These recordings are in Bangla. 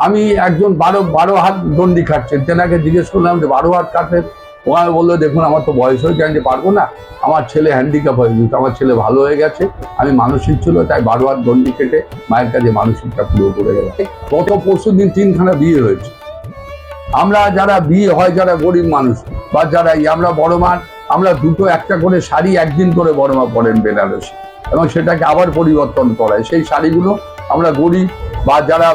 আমি একজন 12 হাত দণ্ডি খাটছেন, তেনাকে জিজ্ঞেস করলাম যে 12 হাত কাটে, ওখানে বললো দেখুন আমার তো বয়স হয়েছে, আমি পারবো না, আমার ছেলে হ্যান্ডিক্যাপ হয়ে গেছে, আমার ছেলে ভালো হয়ে গেছে, আমি মানসিক ছিল তাই 12 হাত দণ্ডি কেটে মায়ের কাছে মানসিকটা পুরো করে গেলাম। গত পরশু দিন 3খানা বিয়ে হয়েছে। আমরা যারা বিয়ে হয়, যারা গরিব মানুষ বা যারা আমরা বড় মার, আমরা দুটো একটা করে শাড়ি একদিন করে বড় মা পরেন বেনারসি, এবং সেটাকে আবার পরিবর্তন করায়। সেই শাড়িগুলো আমরা গরিব বা যারা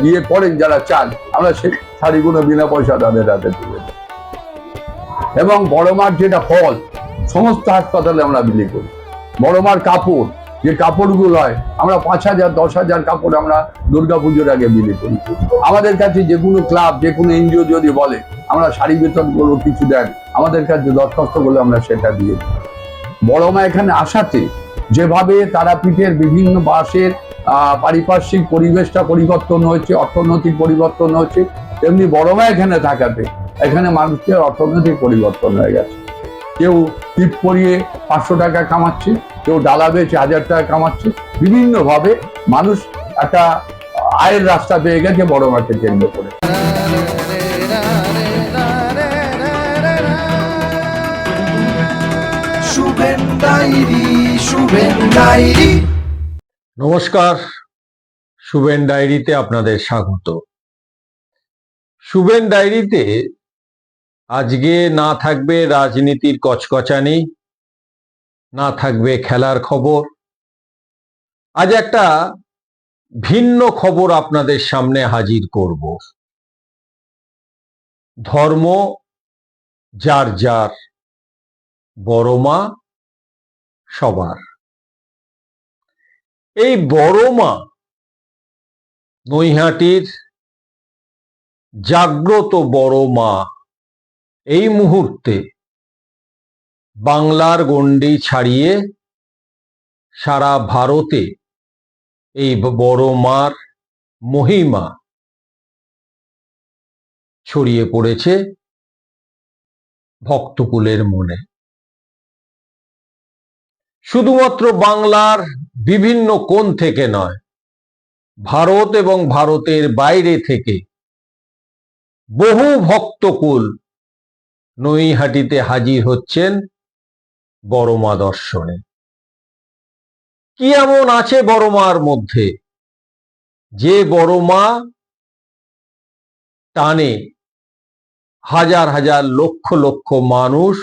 বিয়ে করেন, যারা চান, আমরা সেই শাড়িগুলো বিনা পয়সা তাদের হাতে তুলে দিই। এবং বড় মার যেটা ফল সমস্ত হাসপাতালে আমরা বিলি করি। বড় মার কাপড়, যে কাপড়গুলো হয়, আমরা 5,000 10,000 কাপড় আমরা দুর্গাপুজোর আগে বিলি করি। আমাদের কাছে যে কোনো ক্লাব, যে কোনো এনজিও যদি বলে আমরা শাড়ি বেতন করবো, কিছু দেন, আমাদের কাছে দরখাস্ত করলে আমরা সেটা দিয়ে দিই। বড় মা এখানে আসাতে যেভাবে তারাপীঠের বিভিন্ন বাসের পারিপার্শ্বিক পরিবেশটা পরিবর্তন হয়েছে, অর্থনৈতিক পরিবর্তন হয়েছে, তেমনি বড় মা এখানে থাকাতে এখানে মানুষের অর্থনৈতিক পরিবর্তন হয়ে গেছে। কেউ টিপ পরিয়ে 500 টাকা কামাচ্ছে, কেউ ডালা বেচে 1000 টাকা কামাচ্ছে। বিভিন্নভাবে মানুষ একটা আয়ের রাস্তা পেয়ে গেছে বড় মাকে কেন্দ্র করে। নমস্কার, শুভেন ডায়েরিতে আপনাদের স্বাগত। শুভেন ডায়েরিতে আজকে না থাকবে রাজনীতির কচকচানি, না থাকবে খেলার খবর। আজ একটা ভিন্ন খবর আপনাদের সামনে হাজির করব। ধর্ম যার যার, বড় মা সবার। এই বড় মা নৈহাটির জাগ্রত বড় মা এই মুহূর্তে বাংলার গণ্ডি ছাড়িয়ে সারা ভারতে এই বড় মার মহিমা ছড়িয়ে পড়েছে ভক্তকুলের মনে। শুধুমাত্র বাংলার বিভিন্ন কোণ থেকে নয়, ভারত এবং ভারতের বাইরে থেকে বহু ভক্তকুল নৈহাটিতে হাজির হচ্ছেন বড় মা দর্শনে। কি এমন আছে বড় মার মধ্যে যে বড় মা টানে হাজার হাজার লক্ষ লক্ষ মানুষ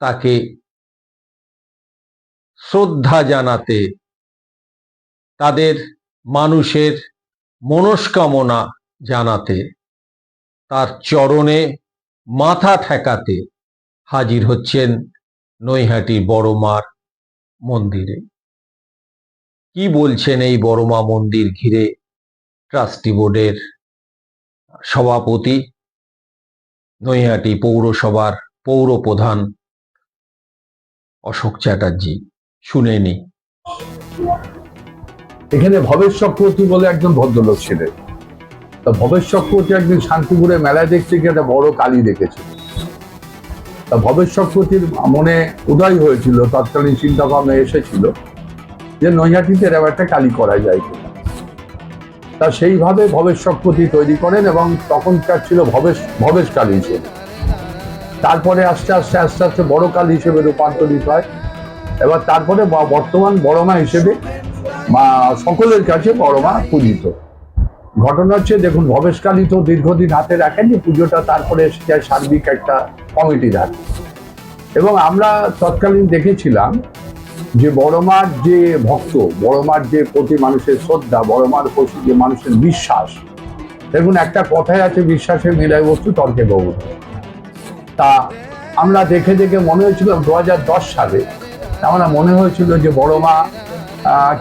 তাকে শ্রদ্ধা জানাতে, তাদের মানুষের মনস্কামনা জানাতে, তার চরণে মাথা ঠেকাতে হাজির হচ্ছেন নৈহাটি বড় মার মন্দিরে। কি বলছেন এই বড় মা মন্দির ঘিরে ট্রাস্টি বোর্ডের সভাপতি, নৈহাটি পৌরসভার পৌর প্রধান অশোক চ্যাটার্জি, শুনে নি। এখানে ভবেশ চক্রবর্তী বলে একজন ভদ্রলোক ছিলেন। তা ভবেশ চক্রবর্তী একদিন শান্তিপুরে মেলা দেখতে গিয়ে একটা বড় কালী দেখেছে। তা ভবেশ চক্রবর্তীর মনে উদয় হয়েছিল, তৎকালীন চিন্তা ভাবনা এসেছিল যে নৈহাটিতে এরকম একটা কালী করা যায় কিনা। তা সেইভাবে ভবেশ চক্রবর্তী তৈরি করেন এবং তখনকার ছিল ভবেশ কালী হিসেবে। তারপরে আস্তে আস্তে আস্তে আস্তে বড় কালী হিসেবে রূপান্তরিত হয়। এবার তারপরে বর্তমান বড় মা হিসেবে সকলের কাছে বড় মা পূজিত। ঘটনা হচ্ছে, দেখুন, ভবেশ কালী তো দীর্ঘদিন হাতে রাখেননি পুজোটা, তারপরে এসে যায় সার্বিক একটা কমিটির হাতে। এবং আমরা তৎকালীন দেখেছিলাম যে বড় মার যে ভক্ত, বড় মার যে প্রতি মানুষের শ্রদ্ধা, বড় মার প্রতি যে মানুষের বিশ্বাস, দেখুন একটা কথাই আছে, বিশ্বাসের মিলায় বস্তু তর্কে বহু। তা আমরা দেখে দেখে মনে হয়েছিল 2010 সালে আমরা মনে হয়েছিল যে বড় মা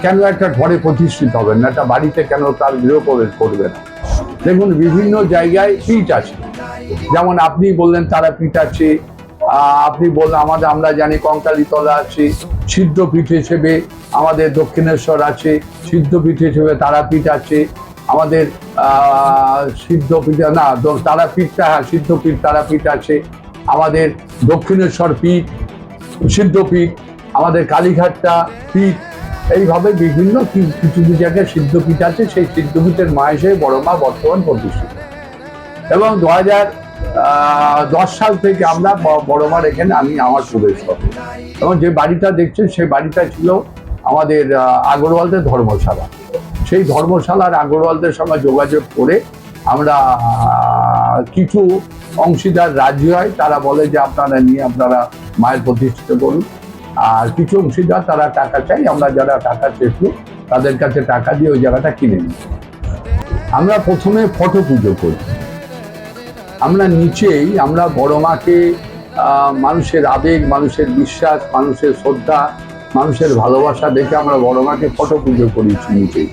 কেন একটা ঘরে প্রতিষ্ঠিত হবেন না, একটা বাড়িতে কেন তার গৃহপ্রবেশ করবে না। দেখুন বিভিন্ন জায়গায় পীঠ আছে, যেমন আপনি বললেন তারাপীঠ আছে, আপনি বললেন আমরা জানি কঙ্কালীতলা আছে, সিদ্ধপীঠ হিসেবে আমাদের দক্ষিণেশ্বর আছে, সিদ্ধপীঠ হিসেবে তারাপীঠ আছে, আমাদের সিদ্ধপীঠ না তারাপীঠটা, হ্যাঁ সিদ্ধপীঠ তারাপীঠ আছে, আমাদের দক্ষিণেশ্বর পীঠ সিদ্ধপীঠ, আমাদের কালীঘাটটা পীঠ, এইভাবে বিভিন্ন কিছু জায়গায় সিদ্ধপীঠ আছে, সেই সিদ্ধপীঠের মা হিসেবে বড় মা বর্তমান প্রতিষ্ঠিত। এবং 2010 সাল থেকে আমরা বড় মার এখানে আমি আমার প্রবেশ করি। এবং যে বাড়িটা দেখছেন সেই বাড়িটা ছিল আমাদের আগরওয়ালদের ধর্মশালা। সেই ধর্মশালার আগরওয়ালদের সঙ্গে যোগাযোগ করে আমরা কিছু অংশীদার রাজি হয়, তারা বলে যে আপনারা নিয়ে আপনারা মায়ের প্রতিষ্ঠিত করুন। আর কিছু অংশীদার তারা টাকা চাই, আমরা যারা টাকা চেয়েছিল তাদের কাছে টাকা দিয়ে ওই জায়গাটা কিনে নিই। আমরা প্রথমে ফটো পুজো করি। আমরা নিচেই আমরা বড় মাকে মানুষের আবেগ, মানুষের বিশ্বাস, মানুষের শ্রদ্ধা, মানুষের ভালোবাসা দেখে আমরা বড় মাকে ফটো পুজো করেছি নিচেই।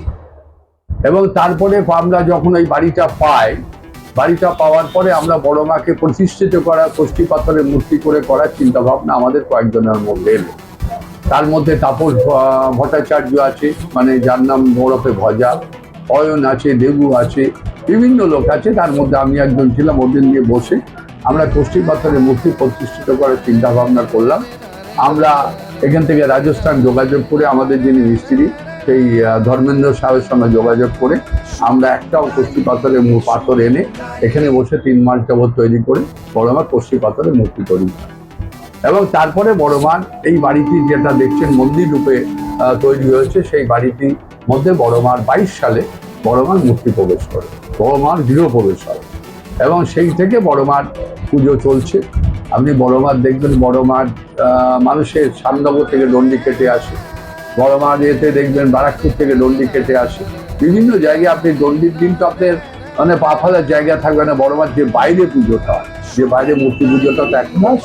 এবং তারপরে আমরা যখন ওই বাড়িটা পাই, বাড়িটা পাওয়ার পরে আমরা বড় মাকে প্রতিষ্ঠিত করার কষ্টি পাথরের মূর্তি করে করার চিন্তা ভাবনা আমাদের কয়েকজনের মধ্যে এলো। তার মধ্যে তাপস ভট্টাচার্য আছে, মানে যার নাম ওরফে ভজা, অয়ন আছে, দেবু আছে, বিভিন্ন লোক আছে। তার মধ্যে আমি একজন ছিলাম। ওদের নিয়ে বসে আমরা কষ্টি পাথরের মূর্তি প্রতিষ্ঠিত করার চিন্তা ভাবনা করলাম। আমরা এখান থেকে রাজস্থান যোগাযোগ করে আমাদের যিনি মিস্ত্রি সেই ধর্মেন্দ্র সাহেবের সঙ্গে যোগাযোগ করে আমরা একটাও কষ্টি পাথরের পাথর এনে এখানে বসে 3 মাস যাবৎ তৈরি করে বড় মার কষ্টি পাথরের মূর্তি করি। এবং তারপরে বড় মার এই বাড়িটি যেটা দেখছেন মন্দির রূপে তৈরি হয়েছে, সেই বাড়িটির মধ্যে বড় মার 22 সালে বড় মার মূর্তি প্রবেশ করে, বড় মার গৃহ প্রবেশ হয়। এবং সেই থেকে বড় মার পুজো চলছে। আপনি বড় মার দেখবেন, বড় মার মানুষের সামনগর থেকে দণ্ডি কেটে আসে, বড় মার এতে দেখবেন বারাকপুর থেকে দণ্ডি কেটে আসে। বিভিন্ন জায়গায় আপনি দণ্ডির দিন তো আপনার মানে পা ফেলার জায়গা থাকবে না। বড় মার যে বাইরে পুজোটা হয়, যে বাইরে মূর্তি পুজোটা তো এক মাস,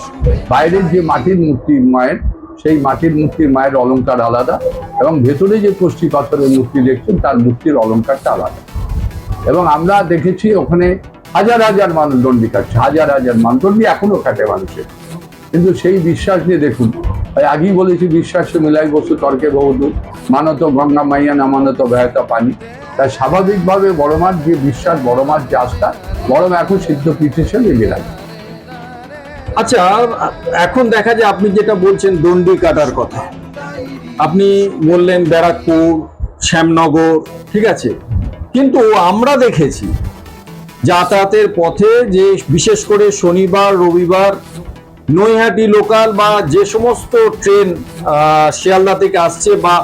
বাইরের যে মাটির মূর্তি মায়ের, সেই মাটির মূর্তির মায়ের অলংকার আলাদা, এবং ভেতরে যে কষ্টি পাথরের মূর্তি দেখছেন তার মূর্তির অলংকারটা আলাদা। এবং আমরা দেখেছি ওখানে হাজার হাজার মানুষ দণ্ডি কাটছে, হাজার হাজার মানুষ দণ্ডি এখনো কাটে মানুষের। কিন্তু সেই বিশ্বাস নিয়ে দেখুন, আগেই বলেছি বিশ্বাসে মিলাই বস্তু তর্কে বহুদূর, মানত গঙ্গা মাইয়া না মানত ব্যয়তা পানি। তাই স্বাভাবিকভাবে বড় মার যে বিশ্বাস, বড় মার যে আস্থা, বড় মা এখন সিদ্ধপীঠ হিসেবে বিরাজ। আচ্ছা, এখন দেখা যায় আপনি যেটা বলছেন দণ্ডি কাটার কথা, আপনি বললেন ব্যারাকপুর, শ্যামনগর, ঠিক আছে, কিন্তু আমরা দেখেছি যাতায়াতের পথে যে বিশেষ করে শনিবার রবিবার নৈহাটি লোকাল বা যে সমস্ত ট্রেন শিয়ালদা থেকে আসছে বা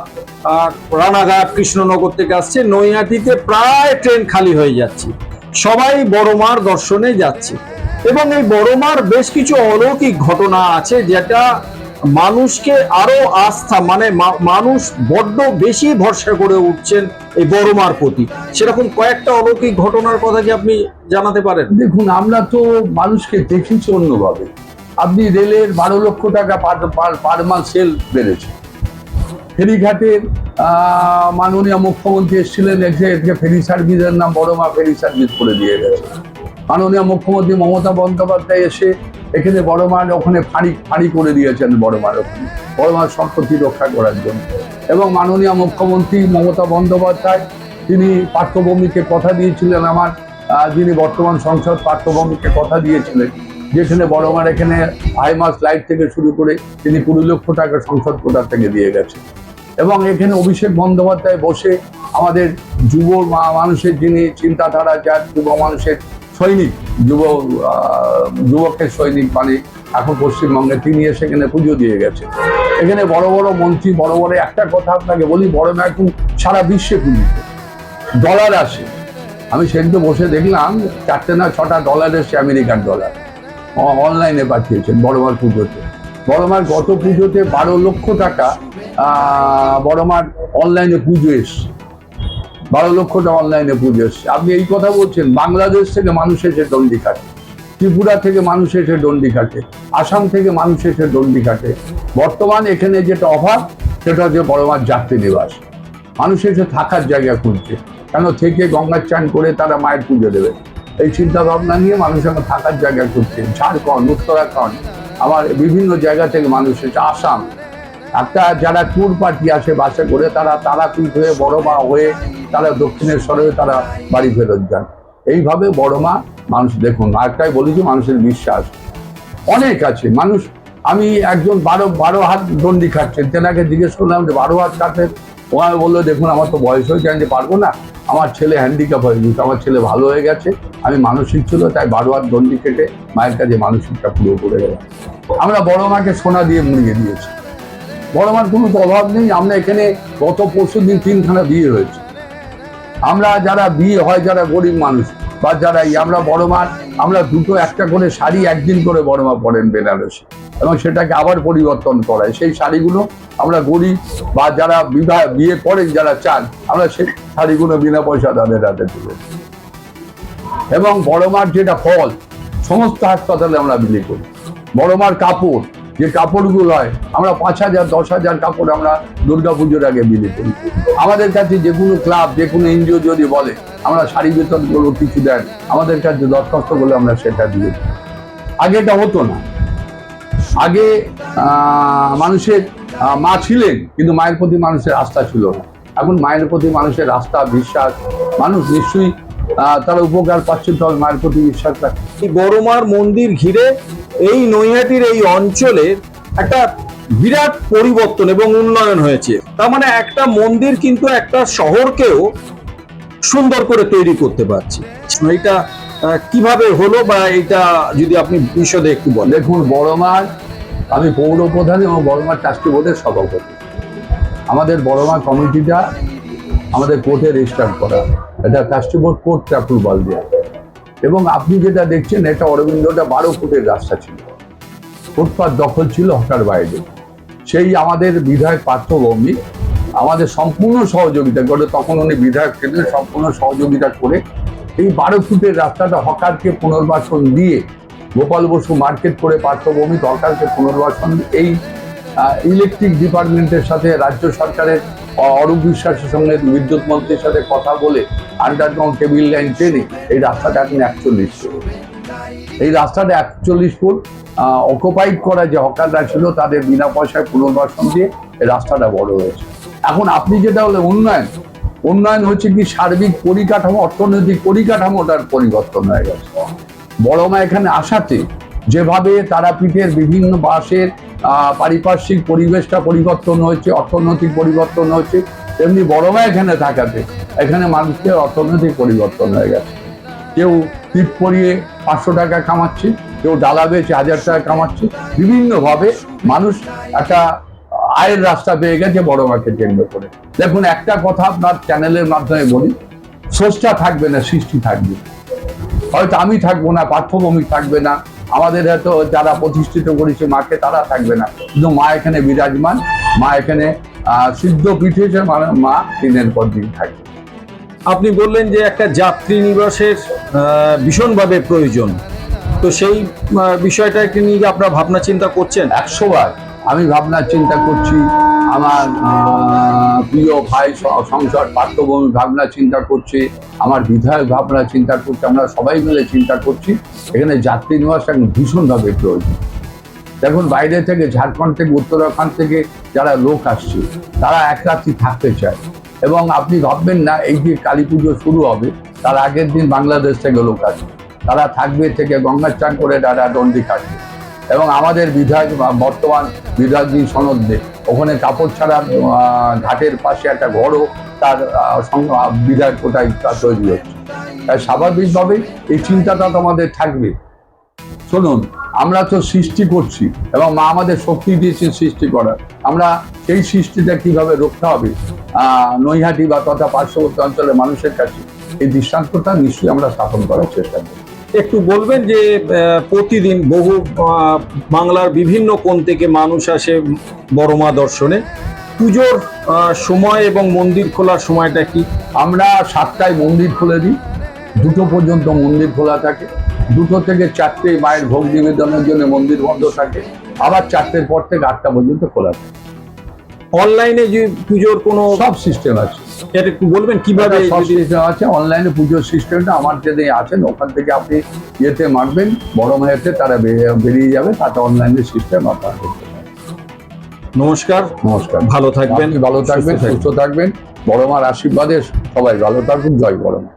রানাঘাট কৃষ্ণনগর থেকে আসছে, নৈহাটিতে প্রায় ট্রেন খালি হয়ে যাচ্ছে, সবাই বড় মার দর্শনে যাচ্ছে। এবং এই বড় মার বেশ কিছু অলৌকিক ঘটনা আছে যেটা মানুষকে আরো আস্থা, মানে মানুষ বড্ড বেশি ভরসা করে উঠছেন এই বড় মার প্রতি। সেরকম কয়েকটা অলৌকিক ঘটনার কথা কি আপনি জানাতে পারেন? দেখুন, আমরা তো মানুষকে দেখেছি অন্যভাবে। আপনি রেলের 12 লক্ষ টাকা পার মাস সেল বেড়েছে। ফেরিঘাটের মাননীয় মুখ্যমন্ত্রী এসেছিলেন, এসে ফেরি সার্ভিসের নাম বড় মা ফেরি সার্ভিস করে দিয়ে গেছে। মাননীয় মুখ্যমন্ত্রী মমতা বন্দ্যোপাধ্যায় এসে এখানে বড় মার ওখানে ফাঁড়ি করে দিয়েছেন বড় মার ওখানে, বড় মার সম্পত্তি রক্ষা করার জন্য। এবং মাননীয় মুখ্যমন্ত্রী মমতা বন্দ্যোপাধ্যায় তিনি পার্থভূমিকে কথা দিয়েছিলেন, আমার যিনি বর্তমান সংসদ পার্থভূমিকে কথা দিয়েছিলেন যেখানে বড় মার এখানে হাইমাস লাইট থেকে শুরু করে তিনি 20 লক্ষ টাকা সংসদ কোটা থেকে দিয়ে গেছে। এবং এখানে অভিষেক বন্দ্যোপাধ্যায় বসে আমাদের যুব মানুষের যিনি চিন্তাধারা, যার যুব মানুষের সৈনিক, যুবকের সৈনিক মানে এখন পশ্চিমবঙ্গে, তিনি এসে এখানে পুজো দিয়ে গেছে। এখানে বড় বড় মন্ত্রী, বড় বড়, একটা কথা আপনাকে বলি, বড় মা এখন সারা বিশ্বে পুজো, ডলার আসে। আমি সেদিন বসে দেখলাম 4টে না 6টা ডলার এসছে, আমেরিকান ডলার অনলাইনে পাঠিয়েছেন বড় মার পুজোতে। বড় মার গত পুজোতে 12 লক্ষ টাকা বড় মার অনলাইনে পুজো এসছে, 12 লক্ষ টাকা অনলাইনে পুজো এসছে। আপনি এই কথা বলছেন, বাংলাদেশ থেকে মানুষ এসে দণ্ডি কাটে, ত্রিপুরা থেকে মানুষ এসে দণ্ডি কাটে, আসাম থেকে মানুষ এসে দণ্ডি কাটে। বর্তমান এখানে যেটা অভাব সেটা হচ্ছে বড় মার যাত্রী নিবাস। মানুষ এসে থাকার জায়গা খুঁজছে, কেন থেকে গঙ্গার চান করে তারা মায়ের পুজো দেবে, এই চিন্তা ভাবনা নিয়ে মানুষ এখন থাকার জায়গা খুঁজছে। ঝাড়খণ্ড, উত্তরাখণ্ড, আমার বিভিন্ন জায়গা থেকে মানুষ এসে, আসাম, একটা যারা ট্যুর পার্টি আসে বাসে করে, তারা তারাপীঠ হয়ে বড় মা হয়ে তারা দক্ষিণেশ্বর হয়ে তারা বাড়ি ফেরত যান। এইভাবে বড় মা মানুষ, দেখুন আরেকটাই বলেছি, মানুষের বিশ্বাস অনেক আছে। মানুষ, আমি একজন 12 হাত দণ্ডি খাচ্ছেন, তেনাকে জিজ্ঞেস করলাম যে 12 হাত কাটেন, ও আমি বললো, দেখুন আমার তো বয়স হয়েছে, আমি যে পারবো না, আমার ছেলে হ্যান্ডিক্যাপ হয়ে গেছে, আমার ছেলে ভালো হয়ে গেছে, আমি মানসিক ছিল তাই বারোয়ার দণ্ডি কেটে মায়ের কাছে মানসিকটা পুরো করে গেলাম। আমরা বড় মাকে সোনা দিয়ে মুড়িয়ে দিয়েছি। বড় মার কোনো তো অভাব নেই। আমরা এখানে গত পরশু দিন 3খানা বিয়ে হয়েছে। আমরা যারা বিয়ে হয়, যারা গরিব মানুষ বা যারা আমরা বড় মার, আমরা দুটো একটা করে শাড়ি একদিন করে বড় মা পরেন বেনারসি, এবং সেটাকে আবার পরিবর্তন করায়। সেই শাড়িগুলো আমরা গরিব বা যারা বিয়ে করেন, যারা চান, আমরা সেই শাড়িগুলো বিনা পয়সা তাদের হাতে তুলে দিই। এবং বড় মার যেটা ফল সমস্ত হাসপাতালে আমরা বিলি করি। বড় মার কাপড়, যে কাপড়গুলো হয়, আমরা 5,000 10,000 কাপড় আমরা দুর্গাপুজোর আগে বিলি করি। আমাদের কাছে যে কোনো ক্লাব, যে কোনো এনজিও যদি বলে আমরা শাড়ি বেতন করবো, কিছু দেন, আমাদের কাছে দরখাস্ত করলে আমরা সেটা দিয়ে দিই। আগে এটা হতো না। আগে মানুষের মা ছিলেন, কিন্তু মায়ের প্রতি মানুষের আস্থা ছিল না। এখন মায়ের প্রতি মানুষের আস্থা, বিশ্বাস, মানুষ নিশ্চয়ই তারা উপকার পাচ্ছে, তবে মায়ের প্রতি বিশ্বাস রাখে। এই বড় মার মন্দির ঘিরে এই নৈহাটির এই অঞ্চলের একটা বিরাট পরিবর্তন এবং উন্নয়ন হয়েছে। তার মানে একটা মন্দির কিন্তু একটা শহরকেও সুন্দর করে তৈরি করতে পারছে। এটা কিভাবে হলো, বা এটা যদি আপনি বিশদে একটু বলেন। দেখুন, বড় মার, আমি পৌর প্রধান এবং বড় মার ট্রাস্টি বোর্ডের সভাপতি। আমাদের বড় মা কমিটিটা আমাদের কোর্টে রেজিস্টার করা, এটা ট্রাস্টি বোর্ড কোর্ট অ্যাপ্রুভাল দেওয়া। এবং আপনি যেটা দেখছেন, এটা অরবিন্দটা 12 ফুটের রাস্তা ছিল, ফুটপাত দখল ছিল হকার বাইরে। সেই আমাদের বিধায়ক পার্থ ভৌমিক আমাদের সম্পূর্ণ সহযোগিতা করে, তখন উনি বিধায়ক ছিলেন, সম্পূর্ণ সহযোগিতা করে এই 12 ফুটের রাস্তাটা হকারকে পুনর্বাসন দিয়ে, গোপাল বসু মার্কেট করে পার্থ ভৌমিক হকারকে পুনর্বাসন, এই ইলেকট্রিক ডিপার্টমেন্টের সাথে রাজ্য সরকারের অরূপ বিশ্বাসের সঙ্গে বিদ্যুৎ মন্ত্রীর সাথে কথা বলে আন্ডারগ্রাউন্ড কেবিল লাইন টেনে এই রাস্তাটা এখন 41 ফুট। এই রাস্তাটা 41 ফুট অকুপাইড করা যে হকাররা ছিল, তাদের বিনা পয়সায় পুনর্বাসন দিয়ে এই রাস্তাটা বড় হয়েছে। এখন আপনি যেটা হলে উন্নয়ন হচ্ছে কি, সার্বিক পরিকাঠামো, অর্থনৈতিক পরিকাঠামোটার পরিবর্তন হয়ে গেছে। বড় মা এখানে আসাতে যেভাবে তারাপীঠের বিভিন্ন বাসের পারিপার্শ্বিক পরিবেশটা পরিবর্তন হয়েছে, অর্থনৈতিক পরিবর্তন হয়েছে, তেমনি বড় মা এখানে থাকাতে এখানে মানুষের অর্থনৈতিক পরিবর্তন হয়ে গেছে। কেউ টিপ পরিয়ে 500 টাকা কামাচ্ছে, কেউ ডালা বেচে 1000 টাকা কামাচ্ছে। বিভিন্নভাবে মানুষ একটা আয়ের রাস্তা পেয়ে গেছে বড় মাকে কেন্দ্র করে। দেখুন, একটা কথা আপনার চ্যানেলের মাধ্যমে বলি, স্রষ্টা থাকবে না, সৃষ্টি থাকবে। হয়তো আমি থাকবো না, পার্থ ভৌমিক থাকবে না, আমাদের হয়তো যারা প্রতিষ্ঠিত করেছে মাকে তারা থাকবে না, কিন্তু মা এখানে বিরাজমান। মা এখানে সিদ্ধ পীঠে, মা দিনের পর দিন থাকবে। আপনি বললেন যে একটা যাত্রী নিবাসের ভীষণভাবে প্রয়োজন, তো সেই বিষয়টাকে নিয়ে আপনারা ভাবনা চিন্তা করছেন? 100 বার আমি ভাবনা চিন্তা করছি। আমার প্রিয় ভাই সংসদ পার্থ ভৌমিক ভাবনা চিন্তা করছে, আমার বিধায়ক ভাবনা চিন্তা করছে, আমরা সবাই মিলে চিন্তা করছি। এখানে যাত্রী নিবাস এখন ভীষণভাবে প্রয়োজন। দেখুন, বাইরে থেকে, ঝাড়খণ্ড থেকে, উত্তরাখণ্ড থেকে যারা লোক আসছে, তারা এক রাত্রি থাকতে চায়। এবং আপনি ভাববেন না, এই যে কালী পুজো শুরু হবে তার আগের দিন বাংলাদেশ থেকে লোক আসবে, তারা থাকবে, থেকে গঙ্গার চান করে তারা দণ্ডি কাটবে। এবং আমাদের বিধায়ক, বর্তমান বিধায়ক সনদ দে, ওখানে কাপড় ছাড়া ঘাটের পাশে একটা ঘরও তার বিধায়ক কোটায় তৈরি হচ্ছে। তাই স্বাভাবিকভাবেই এই চিন্তাটা তো আমাদের থাকবে। শুনুন, আমরা তো সৃষ্টি করছি এবং মা আমাদের শক্তি দিয়েছেন সৃষ্টি করার। আমরা সেই সৃষ্টিটা কিভাবে রক্ষা হবে, নৈহাটি বা তথা পার্শ্ববর্তী অঞ্চলের মানুষের কাছে এই দৃষ্টান্তটা নিশ্চয়ই আমরা স্থাপন করার চেষ্টা করি। একটু বলবেন যে প্রতিদিন বহু বাংলার বিভিন্ন কোণ থেকে মানুষ আসে বড় মা দর্শনে, পুজোর সময় এবং মন্দির খোলার সময়টা কি? আমরা 7টায় মন্দির খুলে দিই, 2টো পর্যন্ত মন্দির খোলা থাকে। 2টো থেকে 4টে মায়ের ভোগ নিবেদনের জন্য মন্দির বন্ধ থাকে, আবার 4টের পর থেকে 8টা পর্যন্ত খোলা থাকে। অনলাইনে যে পুজোর কোনো সব সিস্টেম আছে, এটা একটু বলবেন কিভাবে? সব সিস্টেম আছে, অনলাইনে পুজোর সিস্টেমটা আমার যেদিন আছেন ওখান থেকে আপনি ইয়েতে মারবেন, বড় মায়েতে তারা বেরিয়ে যাবে, তাতে অনলাইনে সিস্টেম আপনার করতে পারেন। নমস্কার। নমস্কার, ভালো থাকবেন, ভালো থাকবেন, সুস্থ থাকবেন। বড় মার আশীর্বাদে সবাই ভালো থাকুন। জয় বড় মা।